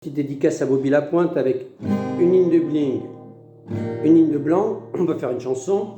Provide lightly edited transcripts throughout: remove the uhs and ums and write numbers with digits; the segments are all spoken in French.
Petite dédicace à Bobby Lapointe avec une ligne de bling, une ligne de blanc. On va faire une chanson.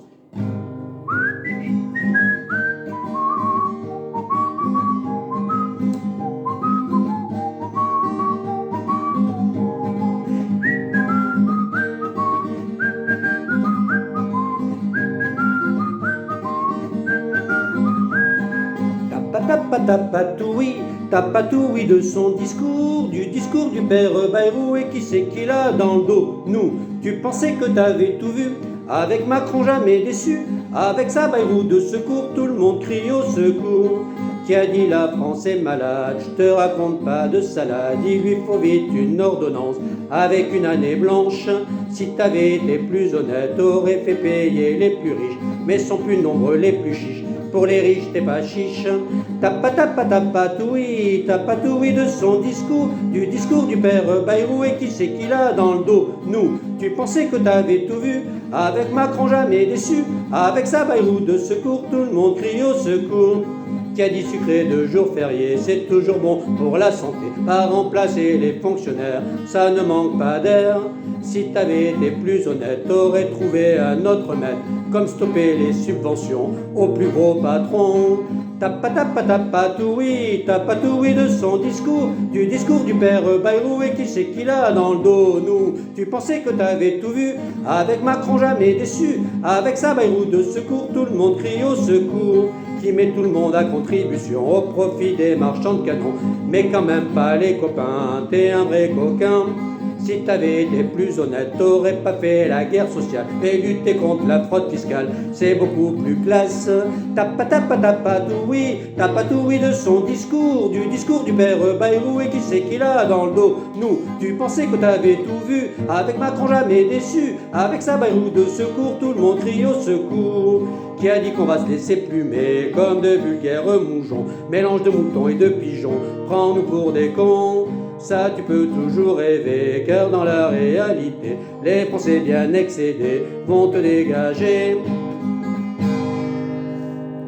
Tapatoui de son discours, du discours du père Bayrou. Et qui c'est qu'il a dans le dos? Nous. Tu pensais que t'avais tout vu, avec Macron jamais déçu, avec sa Bayrou de secours, tout le monde crie au secours. Qui a dit la France est malade? Je te raconte pas de salade, il lui faut vite une ordonnance avec une année blanche. Si t'avais été plus honnête, t'aurais fait payer les plus riches, mais sont plus nombreux les plus chiches. Pour les riches, t'es pas chiche. Tapatoui de son discours, du discours du père Bayrou. Et qui c'est qu'il a dans le dos? Nous. Tu pensais que t'avais tout vu, avec Macron jamais déçu, avec sa Bayrou de secours, tout le monde crie au secours. Qui a dit sucré de jours fériés, c'est toujours bon pour la santé, pas remplacer les fonctionnaires, ça ne manque pas d'air. Si t'avais été plus honnête, t'aurais trouvé un autre maître, comme stopper les subventions aux plus gros patrons. Tapatoui de son discours, du discours du père Bayrou. Et qui c'est qu'il a dans le dos? Nous. Tu pensais que t'avais tout vu, avec Macron jamais déçu, avec sa Bayrou de secours, tout le monde crie au secours. Qui met tout le monde à contribution au profit des marchands de canons, mais quand même pas les copains, t'es un vrai coquin. Si t'avais été plus honnête, t'aurais pas fait la guerre sociale et lutté contre la fraude fiscale, c'est beaucoup plus classe. Tapatoui de son discours, du discours du père Bayrou. Et qui c'est qu'il a dans le dos? Nous. Tu pensais que t'avais tout vu, avec Macron jamais déçu, avec sa Bayrou de secours, tout le monde crie au secours. Qui a dit qu'on va se laisser plumer comme de vulgaires moujons, mélange de moutons et de pigeons, prends-nous pour des cons. Ça tu peux toujours rêver, car dans la réalité, les Français bien excédés vont te dégager.